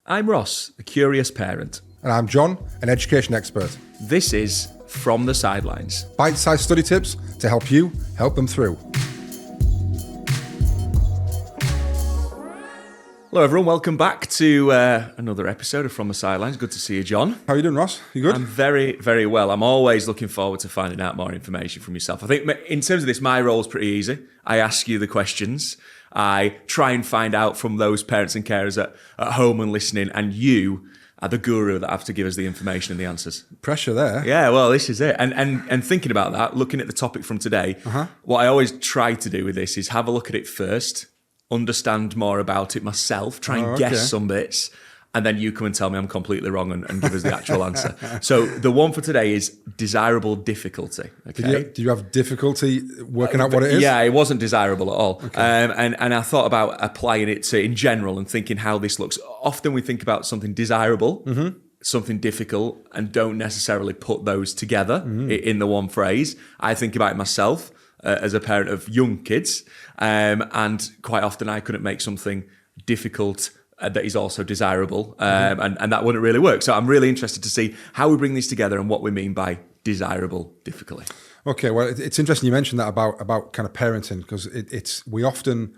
I'm Ross, a curious parent. And I'm John, an education expert. This is From the Sidelines. Bite-sized study tips to help you help them through. Hello everyone, welcome back to another episode of From the Sidelines. Good to see you, John. How are you doing, Ross? You good? I'm very, very well. I'm always looking forward to finding out more information from yourself. I think in terms of this, my role's pretty easy. I ask you the questions. I try and find out from those parents and carers at home and listening, and you are the guru that have to give us the information and the answers. Pressure there. Yeah, well, this is it. And thinking about that, looking at the topic from today, what I always try to do with this is have a look at it first, understand more about it myself, try and guess some bits, and then you come and tell me I'm completely wrong and give us the actual answer. So the one for today is desirable difficulty. Okay? Did you have difficulty working out what it is? Yeah, it wasn't desirable at all. Okay. And I thought about applying it to in general and thinking how this looks. Often we think about something desirable, something difficult, and don't necessarily put those together in the one phrase. I think about it myself as a parent of young kids, and quite often I couldn't make something difficult that is also desirable, and that wouldn't really work. So I'm really interested to see how we bring these together and what we mean by desirable difficulty. Okay, well, it's interesting you mentioned that about kind of parenting, because we often,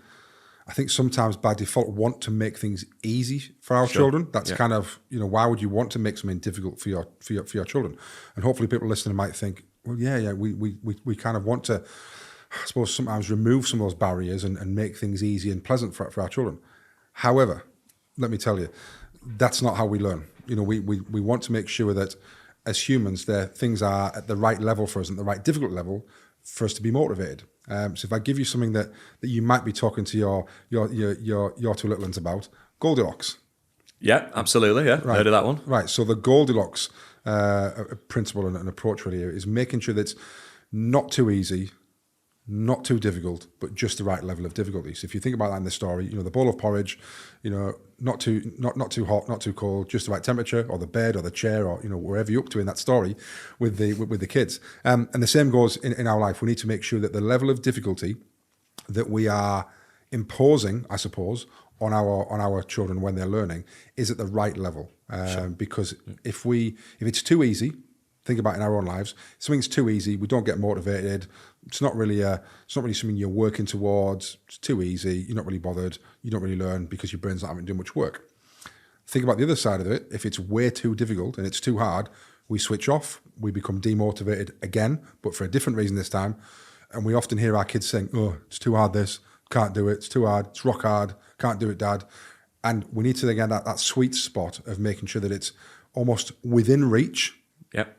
I think sometimes by default, want to make things easy for our children. That's kind of, why would you want to make something difficult for your children? And hopefully people listening might think, well, we kind of want to, I suppose, sometimes remove some of those barriers and make things easy and pleasant for our children. However, let me tell you, that's not how we learn. We want to make sure that as humans, things are at the right level for us, at the right difficult level for us to be motivated. So if I give you something that you might be talking to your two little ones about, Goldilocks. Yeah, absolutely. Yeah, right. Heard of that one. Right. So the Goldilocks principle and approach really is making sure that it's not too easy, not too difficult, but just the right level of difficulty. So if you think about that in the story, the bowl of porridge, not too hot, not too cold, just the right temperature, or the bed or the chair, or wherever you're up to in that story with the kids. And the same goes in our life. We need to make sure that the level of difficulty that we are imposing, I suppose, on our children when they're learning is at the right level. Because if it's too easy, think about in our own lives, something's too easy, we don't get motivated. It's not really something you're working towards. It's too easy. You're not really bothered. You don't really learn because your brain's not having to do much work. Think about the other side of it. If it's way too difficult and it's too hard, we switch off. We become demotivated again, but for a different reason this time. And we often hear our kids saying, "Oh, it's too hard. This can't do it. It's too hard. It's rock hard. Can't do it, Dad." And we need to again that sweet spot of making sure that it's almost within reach. Yep.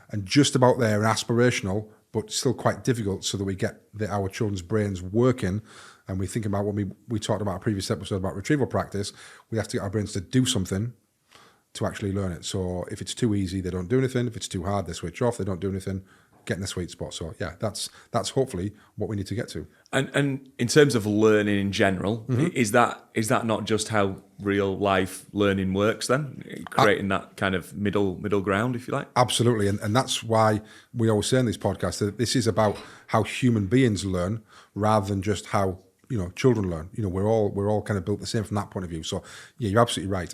And just about there and aspirational, but still quite difficult, so that we get our children's brains working. And we think about when we talked about a previous episode about retrieval practice, we have to get our brains to do something to actually learn it. So if it's too easy, they don't do anything. If it's too hard, they switch off, they don't do anything. Get in the sweet spot. So yeah, that's hopefully what we need to get to. And in terms of learning in general, is that not just how real life learning works then? Creating that kind of middle ground, if you like? Absolutely. And that's why we always say in these podcasts that this is about how human beings learn rather than just how children learn. We're all kind of built the same from that point of view. So yeah, you're absolutely right.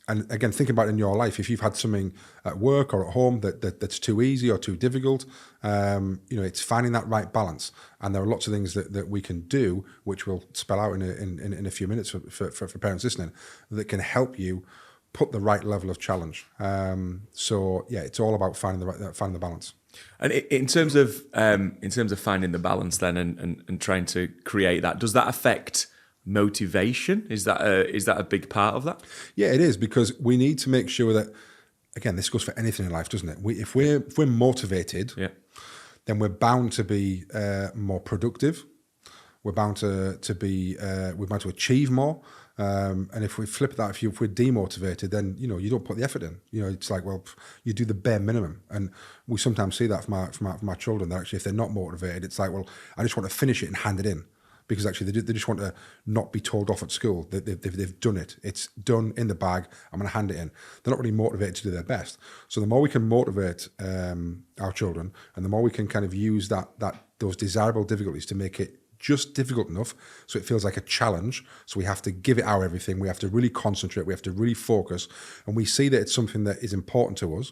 And again, think about it in your life. If you've had something at work or at home that's too easy or too difficult, it's finding that right balance. And there are lots of things that we can do, which we'll spell out in a few minutes for parents listening, that can help you put the right level of challenge. So yeah, it's all about finding the balance. And in terms of finding the balance then and trying to create that, does that affect motivation? Is that a big part of that? Yeah, it is, because we need to make sure that, again, this goes for anything in life, doesn't it? If we're motivated, then we're bound to be more productive. We're bound to achieve more. And if we flip that, if we're demotivated, then you don't put the effort in. It's like, well, you do the bare minimum. And we sometimes see that from our children. That actually, if they're not motivated, it's like, well, I just want to finish it and hand it in. Because actually they just want to not be told off at school. They've done it. It's done in the bag. I'm going to hand it in. They're not really motivated to do their best. So the more we can motivate our children, and the more we can kind of use those desirable difficulties to make it just difficult enough so it feels like a challenge. So we have to give it our everything. We have to really concentrate. We have to really focus. And we see that it's something that is important to us.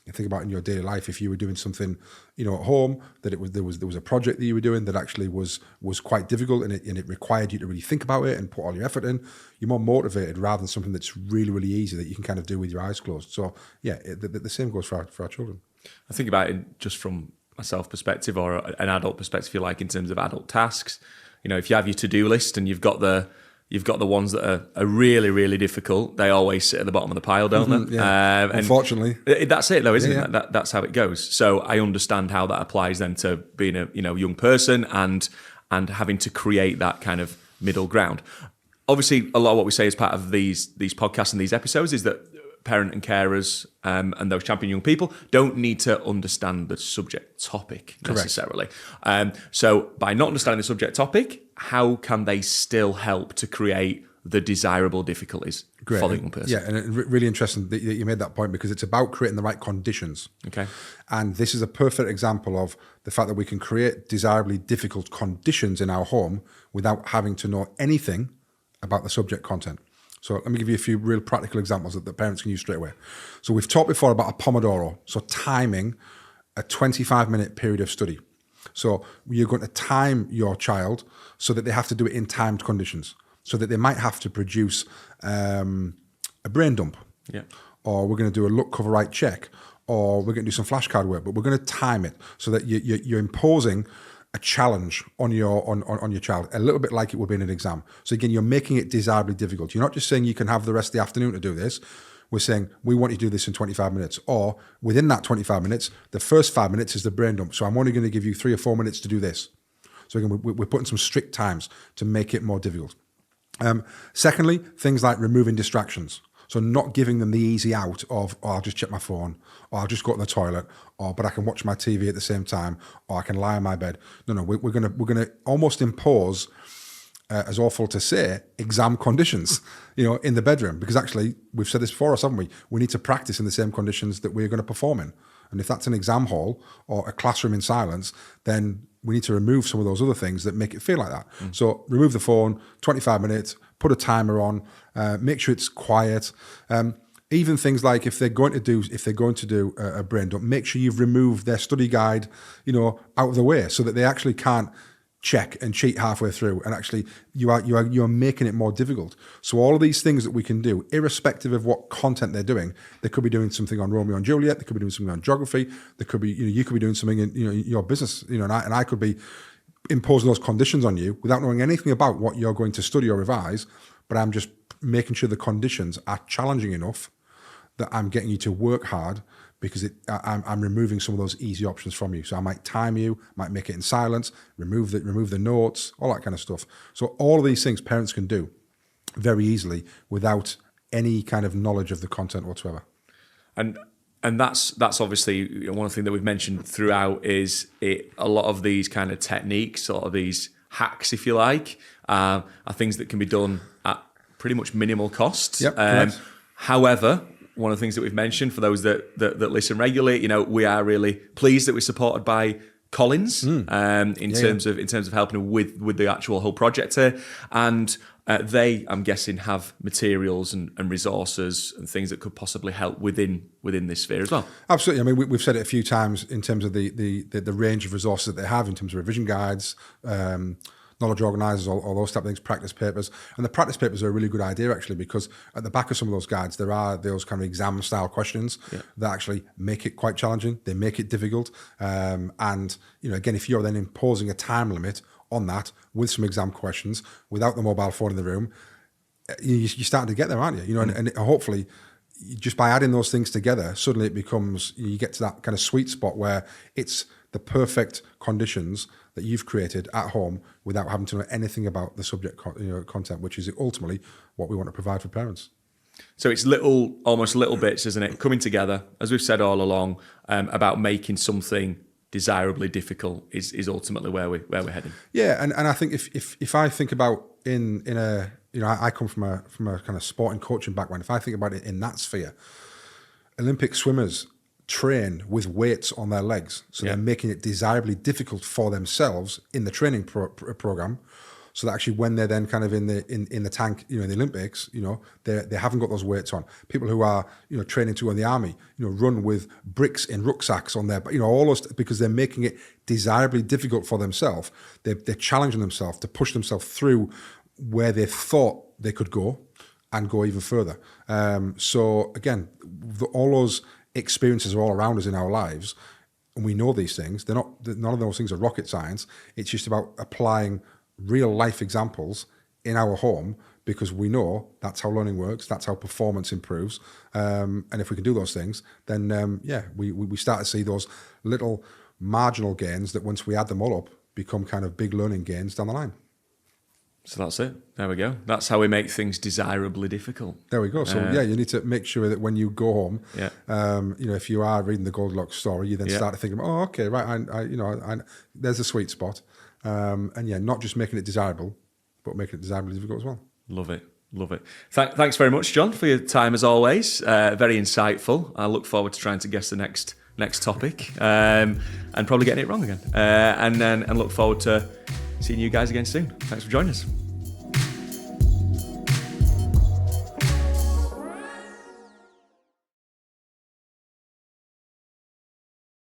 You think about in your daily life, if you were doing something, at home, that there was a project that you were doing that actually was quite difficult, and it required you to really think about it and put all your effort in. You're more motivated rather than something that's really, really easy that you can kind of do with your eyes closed. So yeah, the same goes for our children. I think about it just from myself perspective, or an adult perspective, if you like, in terms of adult tasks. If you have your to-do list and you've got the ones that are really, really difficult, they always sit at the bottom of the pile, don't they? Yeah. Unfortunately. That's it though, isn't Yeah. it? That's how it goes. So I understand how that applies then to being a young person and having to create that kind of middle ground. Obviously, a lot of what we say as part of these podcasts and these episodes is that parent and carers and those champion young people don't need to understand the subject topic necessarily. So by not understanding the subject topic, how can they still help to create the desirable difficulties for the young person? Yeah, and really interesting that you made that point, because it's about creating the right conditions. Okay. And this is a perfect example of the fact that we can create desirably difficult conditions in our home without having to know anything about the subject content. So let me give you a few real practical examples that parents can use straight away. So we've talked before about a Pomodoro, so timing a 25-minute period of study. So you're going to time your child so that they have to do it in timed conditions, so that they might have to produce a brain dump, or we're going to do a look, cover, write check, or we're going to do some flashcard work, but we're going to time it so that you're imposing a challenge on your child, a little bit like it would be in an exam. So again, you're making it desirably difficult. You're not just saying you can have the rest of the afternoon to do this. We're saying we want you to do this in 25 minutes, or within that 25 minutes, the first 5 minutes is the brain dump. So I'm only going to give you 3 or 4 minutes to do this. So again, we're putting some strict times to make it more difficult. Secondly, things like removing distractions. So not giving them the easy out of, I'll just check my phone, or I'll just go to the toilet, but I can watch my TV at the same time, or I can lie in my bed. No, we're gonna almost impose, as awful to say, exam conditions, in the bedroom, because actually we've said this before, haven't we? We need to practice in the same conditions that we're going to perform in. And if that's an exam hall or a classroom in silence, then we need to remove some of those other things that make it feel like that. So remove the phone, 25 minutes, put a timer on, make sure it's quiet. Even things like if they're going to do a brain dump, make sure you've removed their study guide, out of the way, so that they actually can't check and cheat halfway through, and actually you are making it more difficult. So all of these things that we can do, irrespective of what content they're doing, they could be doing something on Romeo and Juliet, they could be doing something on geography, they could be, you could be doing something in your business, and I could be imposing those conditions on you without knowing anything about what you're going to study or revise, but I'm just making sure the conditions are challenging enough that I'm getting you to work hard, because I'm removing some of those easy options from you. So I might time you, might make it in silence, remove the notes, all that kind of stuff. So all of these things parents can do very easily without any kind of knowledge of the content whatsoever. And that's obviously one thing that we've mentioned throughout is a lot of these kind of techniques, sort of these hacks, if you like, are things that can be done at pretty much minimal cost. Yep, however, one of the things that we've mentioned for those that listen regularly, we are really pleased that we're supported by Collins in terms of helping with the actual whole project here, and they, I'm guessing, have materials and resources and things that could possibly help within this sphere as well. Absolutely. I mean, we've said it a few times in terms of the range of resources that they have in terms of revision guides, knowledge organisers, all those type of things, practice papers. And the practice papers are a really good idea, actually, because at the back of some of those guides, there are those kind of exam style questions that actually make it quite challenging. They make it difficult. And, again, if you're then imposing a time limit on that with some exam questions without the mobile phone in the room, you're starting to get there, aren't you? And hopefully, just by adding those things together, suddenly it becomes, you get to that kind of sweet spot where it's the perfect conditions that you've created at home without having to know anything about the subject content, which is ultimately what we want to provide for parents. So it's almost little bits, isn't it, coming together, as we've said all along, about making something desirably difficult is ultimately where we're heading. Yeah, and I think if I think about in a I come from a kind of sport and coaching background. If I think about it in that sphere, Olympic swimmers train with weights on their legs. So Yeah. they're making it desirably difficult for themselves in the training program. So that actually, when they're then kind of in the tank, in the Olympics, they haven't got those weights on. People who are training to in the army, run with bricks in rucksacks on their, all those, because they're making it desirably difficult for themselves. They're challenging themselves to push themselves through where they thought they could go and go even further. So again, all those experiences are all around us in our lives, and we know these things. None of those things are rocket science. It's just about applying real life examples in our home, because we know that's how learning works, that's how performance improves. And if we can do those things, then we start to see those little marginal gains that, once we add them all up, become kind of big learning gains down the line. So that's it. There we go. That's how we make things desirably difficult. There we go. So you need to make sure that when you go home, if you are reading the Goldilocks story, you then start to think, oh, okay, right, I there's a sweet spot. Not just making it desirable, but making it desirably difficult as well. Love it. Love it. Thanks very much, John, for your time as always. Very insightful. I look forward to trying to guess the next topic and probably getting it wrong again. And look forward to seeing you guys again soon. Thanks for joining us.